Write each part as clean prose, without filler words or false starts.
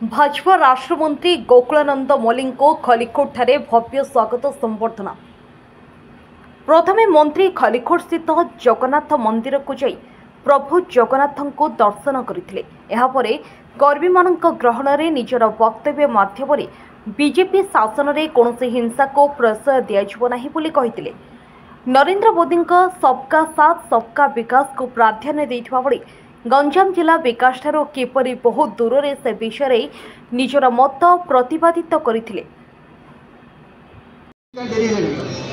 भाजपा राष्ट्रमंत्री गोकुलानंद मल्लिक को खलिकोट ठारे भव्य स्वागत संबर्धना। प्रथमे मंत्री खलिकोट स्थित जगन्नाथ मंदिर को जाई प्रभु जगन्नाथ को दर्शन करथिले। एहा परे कर्मी मानक ग्रहण रे निजर वक्तव्य माध्यम बीजेपी शासन रे कोनोसी हिंसा को प्रश्रय दियाजिबो नाही बोली कहिथिले। नरेंद्र मोदी सबका साथ सबका विकास को प्राधान्य देथिबा बळी गंजाम जिला विकास ठारो किपरि बहुत दूर रे से विषय निजर मत प्रतिपादित करथिले।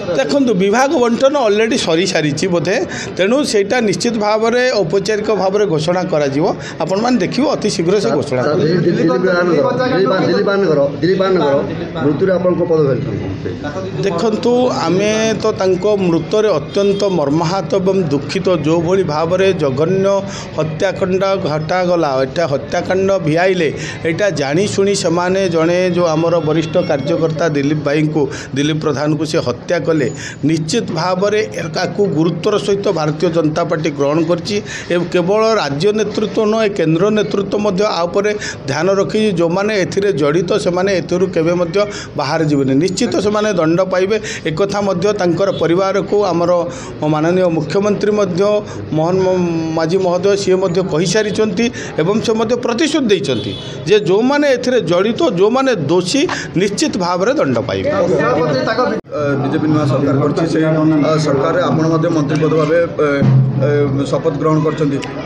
देखु विभाग बंटन अलरेडी सरी सारी बोधे तेणु सेटा निश्चित भाव में औपचारिक भाव में घोषणा आपण देखिए अति शीघ्र से घोषणा देखु आम तो मृतर अत्यंत मर्माहत एवं दुखित जो भली भाव में जघन्य हत्याकांड घटागला एटा हत्याकांड भिआईले एटा जाशुणी से जड़े जो आमर वरिष्ठ कार्यकर्ता दिलीप भाई को दिलीप प्रधान को से हत्या कले निश्चित भाव में गुरुत्वर सहित भारतीय जनता पार्टी ग्रहण करछि। केवल राज्य नेतृत्व न केंद्र नेतृत्व आउपर ध्यान रखी जो मैंने एथिरे जड़ित से केवे बाहर जीवन निश्चित से दंड पाइबे। एक तांकर परिवार को आमर माननीय मुख्यमंत्री मोहन माझी महोदय सी कही सारी एवं से प्रतिश्रुति देइछन्ति जे जो मैंने एथिरे जड़ित जो मैंने दोषी निश्चित भाव में दंड पाइबे। बीजेपी नुआ सरकार कर सरकार आपण मंत्री पद भाव शपथ ग्रहण कर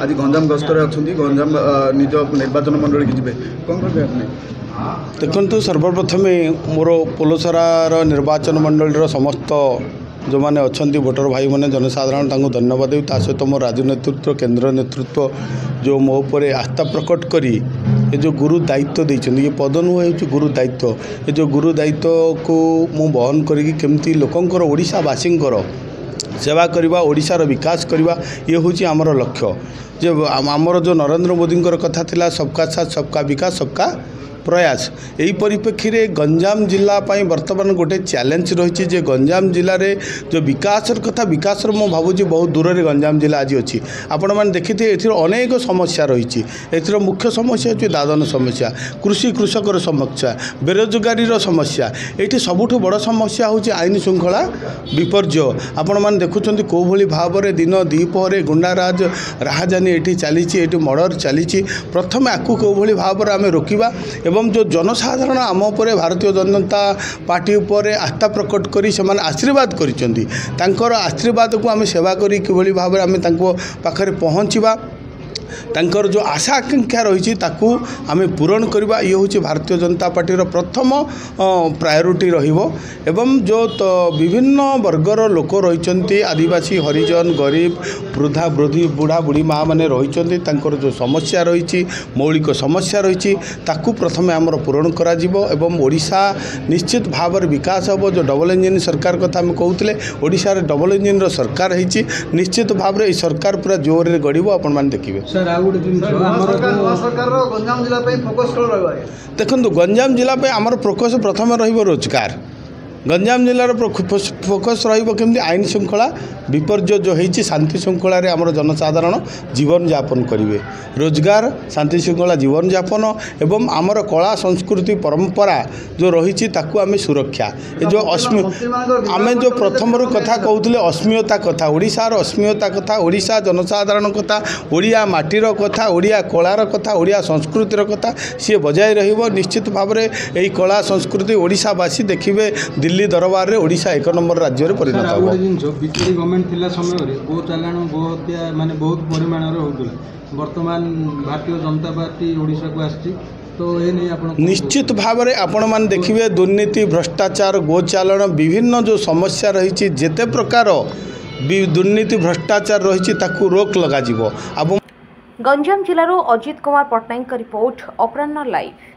आज गंजाम गस्तर अच्छा गंजाम निज निर्वाचन मंडल की जी कौन देखु सर्वप्रथम मोर पोलसरार निर्वाचन मंडल समस्त जो मैंने अच्छा भोटर भाई मैंने जनसाधारण धन्यवाद देवी सहित मो राज्य नेतृत्व केंद्र नेतृत्व जो मो उपर आस्था प्रकट करी ये जो गुरु दायित्व देइछन्ति ये पद नुह गुरु दायित्व ये जो गुरु दायित्व को मु बहन करी केमती लोकंकर ओडिशावासी सेवा करवा ओडिशार विकास करवा ये हूँ आमर लक्ष्य। जो आमर जो नरेंद्र मोदी कथा थिला सबका साथ सबका विकास सबका प्रयास यही परिप्रेक्षी में गंजाम जिला बर्तमान गोटे चैलेंज रही है। गंजाम जिले में जो विकास कथा विकास मो भावुँ बहुत दूर में गंजाम जिला आज अच्छी आपण मैंने देखी थे अनेक समस्या रही है। मुख्य समस्या हूँ दादन समस्या कृषि कृषकर समस्या बेरोजगारी समस्या ये सबुठ बड़ समस्या हूँ आईन श्रृंखला विपर्य आपण मैंने देखुं कौ भली भाव में दिन द्विपहर गुंडाराज राहजानी ये चली मर्डर चली प्रथम आपको कौ भली भाव में आम रोकवा एवं जो जनसाधारण आम उपर भारतीय जनता पार्टी उपर आस्था प्रकट करी से आशीर्वाद कर आशीर्वाद को आम सेवा करी कि भाव में आम पाखे पहुँचवा तांकर जो आशा आकांक्षा रही आम पूरण करवा ये हूँ भारतीय जनता पार्टी प्रथम प्रायोरिटी एवं जो तो विभिन्न वर्गर लोक रही आदिवासी हरिजन गरीब वृद्धा वृद्धि बुढ़ा बुढ़ी माँ मैंने रही जो समस्या रही मौलिक समस्या रही प्रथम आमर पूरण करा ओडिशा निश्चित भाव विकास हम जो डबल इंजिन सरकार कथा आम कहते ओडिशार डबल इंजिन सरकार है निश्चित भाव में सरकार पूरा जोर में गढ़ आपण देखिए। देखो गंजाम जिला आमर फोकस प्रथम रोजगार गंजाम जिलार फोकस रही आईन श्रृंखला विपर्य जो होती शांति श्रृंखला आमर जनसाधारण जीवन यापन करेंगे रोजगार शांति श्रृंखला जीवन यापन एवं आमर कला संस्कृति परंपरा जो रही आम सुरक्षा ये जो आम जो प्रथम कथा कहते अस्मियता कथा ओडिशार अस्मियता कथा ओडिशा जनसाधारण कथा ओडिया माटीर कथा ओडिया कलार कथा ओडिया संस्कृतिर कथा सी बजाय रहिबो। निश्चित भाव में यही कला संस्कृति ओडिशावासी देखिए दिल्ली दरबार रे ओडिशा एक नंबर राज्य रे परिणत हो। बीजेपी गवर्नमेंट थिला समय रे गो चालाण गो हत्या माने बहुत परिमाण रे होतला वर्तमान भारतीय जनता पार्टी ओडिशा को आछि तो ये नहीं आपण निश्चित भाव में आपण मान देखिए दुर्नीति भ्रष्टाचार गो चालाण विभिन्न जो समस्या रही जेते प्रकार दुर्नीति भ्रष्टाचार रही ताकू रोक लगा जिवो। गंजाम जिलारो अजित कुमार पट्टनायक रिपोर्ट अपराह्न लाइव।